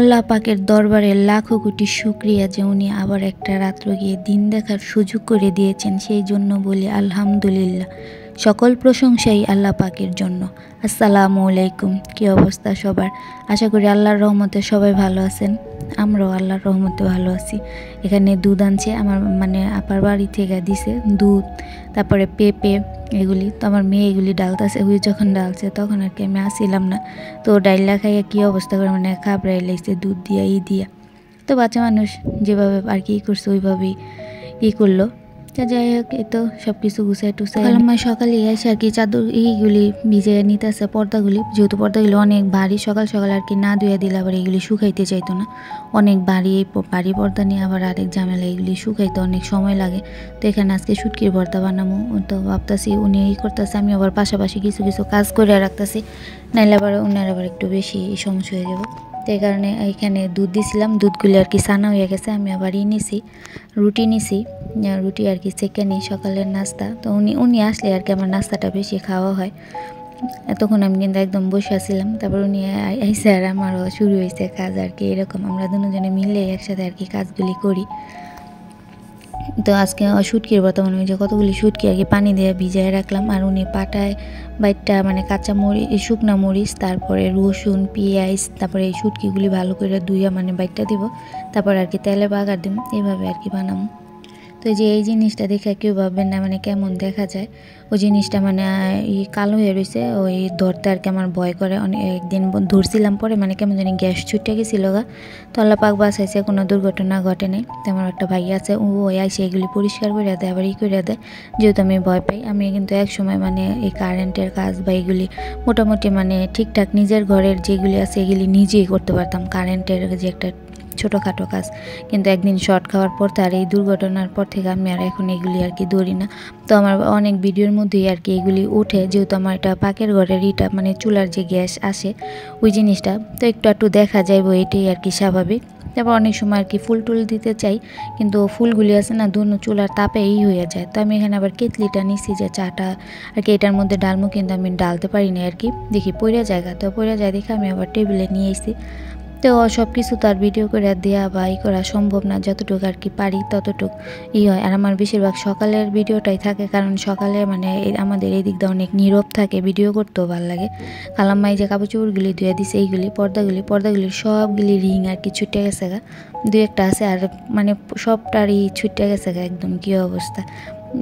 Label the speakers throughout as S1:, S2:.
S1: আল্লাহ পাকের দরবারে লাখো কোটি শুকরিয়া যে উনি আবার একটা রাত্র গিয়ে দিন দেখার সুযোগ করে দিয়েছেন, সেই জন্য বলি আলহামদুলিল্লাহ। সকল প্রশংসাই আল্লাহ পাকের জন্য। আসসালামু আলাইকুম, কী অবস্থা সবার? আশা করি আল্লাহর রহমতে সবাই ভালো আছেন। আমরাও আল্লাহর রহমতে ভালো আছি। এখানে দুধ আনছে আমার আপার বাড়ি থেকে দিছে দুধ, তারপরে পেঁপে, এগুলি তো আমার মেয়ে এগুলি ডালতেছে। ওই যখন ডালছে তখন আর কি আমি আসছিলাম না, তো ডাইলা খাইয়া কী অবস্থা করে খাবড়াই লাগছে দুধ দিয়া দিয়া। তো বাচ্চা মানুষ যেভাবে আর কি করছে ওইভাবেই করলো। তা যাই হোক, এই তো সব কিছু গুছাই টুসাই আমার সকালে এসে আর কি চাদর এইগুলি ভিজে নিতেছে, পর্দাগুলি, যেহেতু পর্দাগুলি অনেক ভারী, সকাল সকাল আর কি না ধুয়ে দিলে আবার এগুলি শুকাইতে চাইতো না। অনেক ভারী ভারী পর্দা নিয়ে আবার আরেক ঝামেলা, এগুলি শুকাইতে অনেক সময় লাগে। তো এখানে আজকে শুটকির ভর্তা বানাবো, তো ভাবতেছি উনি করতেছে, আমি আবার পাশাপাশি কিছু কিছু কাজ করে রাখতেছি, নাইলে আবার ওনার আবার একটু বেশি সমস্যা হয়ে যাবে। তো এই কারণে এইখানে দুধ দিছিলাম, দুধগুলি আর কি ছানা হয়ে গেছে। আমি আবার নিছি রুটি নিছি, রুটি আর কি সেকে নিই সকালের নাস্তা। তো উনি আসলে আর কি আমার নাস্তাটা বেশি খাওয়া হয়। তখন আমি কিন্তু একদম বসে আসছিলাম, তারপর উনি আইসে আর আমারও শুরু হয়েছে কাজ আর কি। এরকম আমরা দুজনে মিলে একসাথে আর কি কাজগুলি করি। তো আজকে শুটকির বর্তমানে ওই যে কতগুলি শুটকি আর কি পানি দিয়ে ভিজায় রাখলাম, আর উনি পাটায় বাইটটা কাঁচা মরিচ, শুকনা মরিচ, তারপরে রসুন, পেঁয়াজ, তারপরে এই শুটকিগুলি ভালো করে ধুইয়া বাইটটা দিব, তারপর আর কি তেলে বাগার দিব, এইভাবে আর কি বানাবো। তো যে এই জিনিসটা দেখে কেউ ভাববেন না কেমন দেখা যায়, ওই জিনিসটা কালো হয়ে রয়েছে, ওই ধরতে আর কি আমার ভয় করে। একদিন ধরছিলাম, পরে কেমন জানি গ্যাস ছুটে গেছিল গা। তো আল্লাহ পাক বাঁচাইছে, কোনো দুর্ঘটনা ঘটে নাই। তো আমার একটা ভাই আছে, ও আইসে এগুলি পরিষ্কার করে দেয়, আবার করে দেয়, যেহেতু আমি ভয় পাই। আমি কিন্তু এক সময় এই কারেন্টের কাজ বা এগুলি মোটামুটি ঠিকঠাক নিজের ঘরের যেগুলি আছে এগুলি নিজেই করতে পারতাম, কারেন্টের যে একটা ছোটোখাটো কাজ। কিন্তু একদিন শর্ট খাওয়ার পর তার এই দুর্ঘটনার পর থেকে আমি আর এখন এগুলি আর কি ধরি না। তো আমার অনেক ভিডিওর মধ্যেই আর কি এগুলি উঠে, যেহেতু আমার এটা পাকের ঘরের ইটা চুলার যে গ্যাস আসে ওই জিনিসটা, তো একটু দেখা যাইব, এটাই আর কি স্বাভাবিক। তারপর অনেক সময় আর কি ফুল টুল দিতে চাই, কিন্তু ফুলগুলি আছে না দুনো চুলার তাপে হয়ে যায়। তো আমি এখানে আবার কেতলিটা নিছি যে চাটা আর কি এটার মধ্যে ডালমু, কিন্তু আমি ডালতে পারি না আর কি, দেখি পইরা জায়গা, তো পইরা যায় দেখে আমি আবার টেবিলে নিয়ে এসেছি। তো সব কিছু তার ভিডিও করে দেওয়া বা করা সম্ভব না, যতটুকু আর কি পারি ততটুকু হয়। আর আমার বেশিরভাগ সকালের ভিডিওটাই থাকে, কারণ সকালে আমাদের এই দিকটা অনেক নীরব থাকে, ভিডিও করতেও ভালো লাগে। খালাম্মাই যে কাপড় চোপড়গুলি ধুয়ে দিছে, এইগুলি পর্দাগুলির সবগুলি রিং আর কি ছুটে গেছে গা, দু একটা আছে, আর সবটারই ছুটে গেছে গা একদম, কী অবস্থা।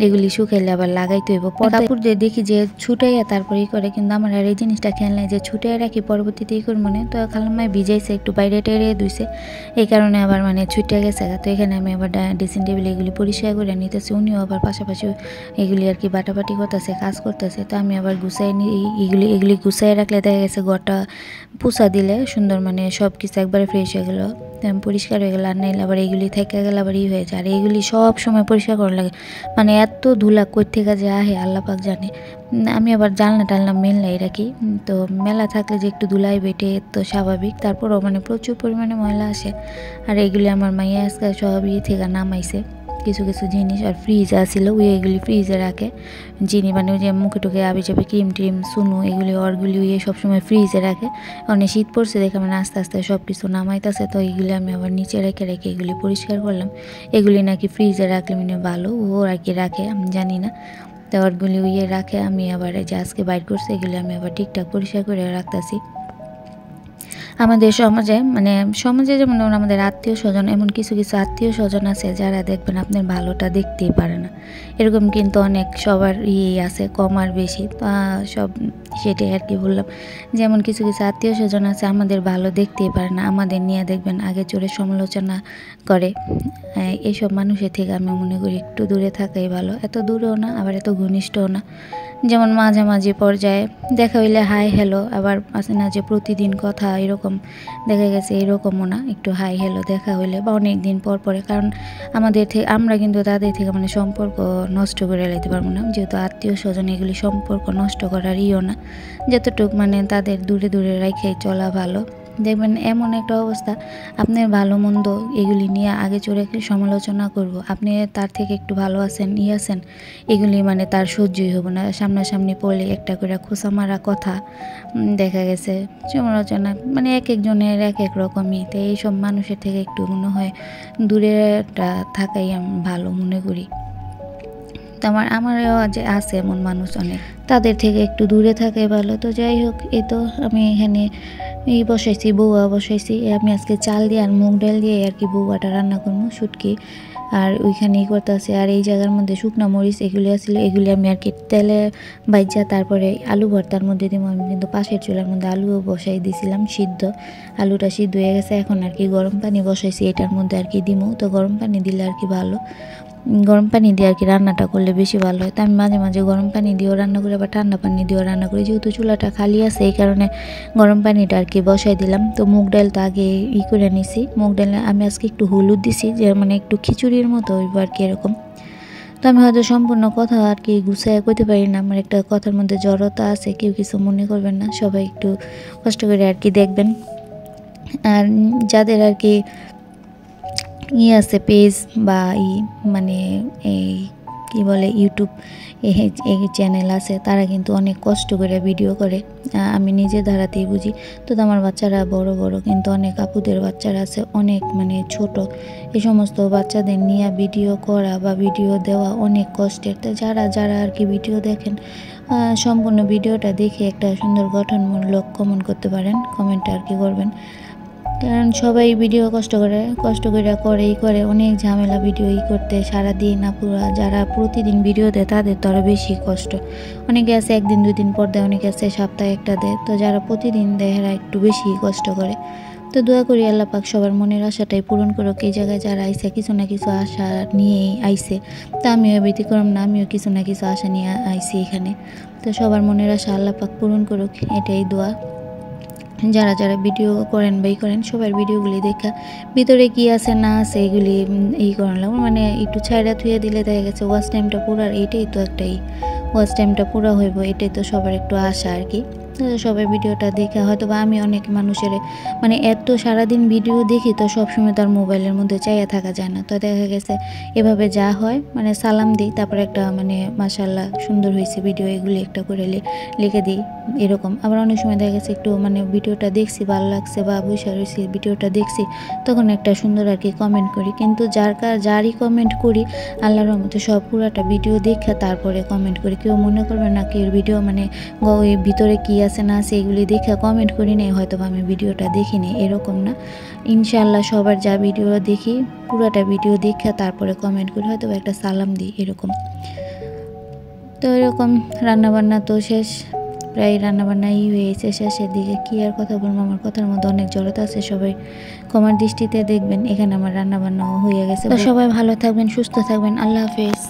S1: এগুলি শুকাইলে আবার লাগাইতে হইব, কাপড় দিয়ে দেখি যে ছুটাইয়া তারপরেই করে, কিন্তু আমার আর এই জিনিসটা খেয়াল নাই যে ছুটাই রাখি পরবর্তীতেই করবো। তো খালাম্মায় ভিজাইছে, একটু বাইরে টেরে ধুইছে, এই কারণে আবার ছুটে গেছে। তো এখানে আমি আবার ড্রেসিং টেবিল এগুলি পরিষ্কার করে নিতেছি, উনিও আবার পাশাপাশি এগুলি আর কি বাটাবাটি করতেছে, কাজ করতেছে। তো আমি আবার গুছাই এগুলি গুছাই রাখলে দেখা গেছে ঘরটা পুষা দিলে সুন্দর, সব কিছু একবারে ফ্রেশ হয়ে গেলো, পরিষ্কার হয়ে গেলো। আর নাইলে আবার এগুলি থেকে গেলে আবার হয়ে যায়। আর এগুলি সব সময় পরিষ্কার করা লাগে, এত ধুলা কই থেকে যে আহে আল্লাহ পাক জানে। আমি আবার জানলা টালনা মেলাই রাখি, তো মেলা থাকলে যে একটু ধুলাই বেটে তো স্বাভাবিক, তারপরও প্রচুর পরিমাণে ময়লা আসে। আর এগুলি আমার মাইয়া আজকে সব থেকে নামাইছে কিছু কিছু জিনিস, আর ফ্রিজ আসছিল এগুলি ফ্রিজে রাখে চিনি, ওই যে মুখে টুকে আবি যাবে ক্রিম ট্রিম সুনু এগুলি অরগুলি সবসময় ফ্রিজে রাখে। অনেক শীত পড়ছে দেখে আস্তে আস্তে সব কিছু নামাইতেছে। তো এইগুলি আমি আবার নিচে রেখে এগুলি পরিষ্কার করলাম। এগুলি নাকি ফ্রিজে রাখলে ভালো, ও আর কি রাখে আমি জানি না। তো অরগুলি রাখে, আমি আবার যে আজকে বাইর করছে এগুলি আমি আবার ঠিকঠাক পরিষ্কার করে রাখতেছি। আমাদের সমাজে যেমন আমাদের আত্মীয় স্বজন, এমন কিছু কিছু আত্মীয় স্বজন আছে যারা দেখবেন আপনার ভালোটা দেখতেই পারে না, এরকম কিন্তু অনেক সবার আছে, কম আর বেশি। সব সেটাই আর কি বললাম, যেমন কিছু কিছু আত্মীয় স্বজন আছে আমাদের ভালো দেখতেই পারে না, আমাদের নিয়ে দেখবেন আগে চড়ে সমালোচনা করে। এইসব মানুষের থেকে আমি মনে করি একটু দূরে থাকাই ভালো, এত দূরেও না আবার এত ঘনিষ্ঠও না। যেমন মাঝামাঝি পর্যায়ে দেখা হইলে হাই হ্যালো, আবার আছে না যে প্রতিদিন কথা, এরকম দেখা গেছে এরকমও না, একটু হাই হ্যালো দেখা হইলে বা অনেক দিন পর পরে। কারণ আমরা কিন্তু তাদের থেকে সম্পর্ক নষ্ট করে লাইতে পারবো না, যেহেতু আত্মীয় স্বজন এগুলি সম্পর্ক নষ্ট করার না, যতটুকু তাদের দূরে দূরে রেখে চলা ভালো। দেখবেন এমন একটা অবস্থা, আপনার ভালো মন্দ এগুলি নিয়ে আগে চড়ে সমালোচনা করব, আপনি তার থেকে একটু ভালো আছেন আছেন, এগুলি মানে তার সহ্যই হবো না। সামনাসামনি পড়লে একটা করে খোঁচা মারা কথা, দেখা গেছে সমালোচনা মানে এক একজনের এক এক রকমই। তো এইসব মানুষের থেকে একটু মনে হয় দূরে থাকাই আমি ভালো মনে করি। তো আমারও যে আছে এমন মানুষ অনেক, তাদের থেকে একটু দূরে থাকাই ভালো। তো যাই হোক, এ তো আমি এখানে বসাইছি, বউয়া বসাইছি। আমি আজকে চাল দিয়ে আর মুগ ডাল দিয়ে আর কি বউয়াটা রান্না করবো, শুটকি। আর ওইখানেই করতেছে। আর এই জায়গার মধ্যে শুকনো মরিচ এগুলি আসছিল, এগুলি আমি আর কি তেলে বাইজা তারপরে আলু ভর্তার মধ্যে দিব। আমি কিন্তু পাশের চুলার মধ্যে আলুও বসাই দিয়েছিলাম সিদ্ধ, আলুটা সিদ্ধ হয়ে গেছে। এখন আর কি গরম পানি বসাইছি, এটার মধ্যে আর কি দিমু। তো গরম পানি দিলে আর কি ভালো, গরম পানি দিয়ে আর কি রান্নাটা করলে বেশি ভালো হয়। তো আমি মাঝে মাঝে গরম পানি দিয়েও রান্না করি, আবার ঠান্ডা পানি দিয়েও রান্না করি। যেহেতু চুলাটা খালি আছে এই কারণে গরম পানিটা আর কি বসাই দিলাম। তো মুগ ডাল তো আগে করে নিছি, মুগ ডালে আমি আজকে একটু হলুদ দিছি, যে মানে একটু খিচুড়ির মতো হইব আর কি এরকম। তো আমি হয়তো সম্পূর্ণ কথা আর কি গুছাইয়া কইতে পারি না, আমার একটা কথার মধ্যে জড়তা আছে, কেউ কিছু মনে করবেন না, সবাই একটু কষ্ট করে আর কি দেখবেন। আর যাদের আর কি আছে পেজ বা মানে এই কি বলে ইউটিউব এই চ্যানেল আছে, তারা কিন্তু অনেক কষ্ট করে ভিডিও করে, আমি নিজে ধারাতেই বুঝি। তো আমার বাচ্চারা বড় বড়, কিন্তু অনেক আপুদের বাচ্চারা আছে অনেক মানে ছোট, এই সমস্ত বাচ্চাদের নিয়ে ভিডিও করা বা ভিডিও দেওয়া অনেক কষ্টের। তো যারা যারা আর কি ভিডিও দেখেন, সম্পূর্ণ ভিডিওটা দেখে একটা সুন্দর গঠনমূলক কমেন্ট করতে পারেন, কমেন্টটা আর কি করবেন। কারণ সবাই ভিডিও কষ্ট করে অনেক ঝামেলা ভিডিও করতে সারাদিন। পুরা যারা প্রতিদিন ভিডিও দেয় তাদের তো আরও বেশি কষ্ট। অনেকে আছে একদিন দুই দিন পর দেয়, অনেকে আছে সপ্তাহে একটা দেয়। তো যারা প্রতিদিন দেয় এরা একটু বেশি কষ্ট করে। তো দোয়া করি আল্লাহ পাক সবার মনের আশাটাই পূরণ করুক। এই জায়গায় যারা আইসে কিছু না কিছু আশা নিয়েই আইসে, তা আমিও ব্যতিক্রম না, আমিও কিছু না কিছু আশা নিয়ে আইসি এখানে। তো সবার মনের আশা আল্লাহ পাক পূরণ করুক, এটাই দোয়া। যারা যারা ভিডিও করেন বা করেন, সবার ভিডিওগুলি দেখা ভিতরে কি আছে না আছে এগুলি করলাম, মানে একটু ছাইড়া থুয়ে দিলে দেখা গেছে ওয়াচ টাইমটা পুরো, এইটাই তো একটাই ওয়াচ টাইমটা পুরো হইব, এটাই তো সবার একটু আশা আর কি। সবাই ভিডিওটা দেখে হয়তো বা আমি অনেক মানুষের মানে এত সারাদিন ভিডিও দেখি, তো সবসময় তার মোবাইলের মধ্যে চাইয়া থাকা যায় না। তো দেখা গেছে এভাবে যা হয় মানে সালাম দিই, তারপরে একটা মানে মাশাআল্লাহ সুন্দর হয়েছে ভিডিও, এগুলি একটা করে লিখে দিই এরকম। আবার অনেক সময় দেখা গেছে একটু মানে ভিডিওটা দেখছি ভালো লাগছে বা বসে রয়েছি ভিডিওটা দেখছি, তখন একটা সুন্দর আর কি কমেন্ট করি। কিন্তু যারই কমেন্ট করি আল্লাহর রহমতে সব পুরাটা ভিডিও দেখে তারপরে কমেন্ট করি। কেউ মনে করবে না কি ভিডিও মানে ওই ভিতরে কি আছে না আছে এগুলি দেখে কমেন্ট করি নাই, হয়তো আমি ভিডিওটা দেখিনি, এরকম না। ইনশাআল্লাহ সবার যা ভিডিও দেখি পুরাটা ভিডিও দেখে তারপরে কমেন্ট করি, হয়তো একটা সালাম দিই এরকম। তো এরকম রান্নাবান্না তো শেষ, প্রায় রান্নাবান্নাই হয়েছে শেষের দিকে। কী আর কথা বলবো, আমার কথার মধ্যে অনেক জড়তা আছে, সবাই ক্ষমার দৃষ্টিতে দেখবেন। এখানে আমার রান্নাবান্নাও হয়ে গেছে। তো সবাই ভালো থাকবেন, সুস্থ থাকবেন, আল্লাহ হাফেজ।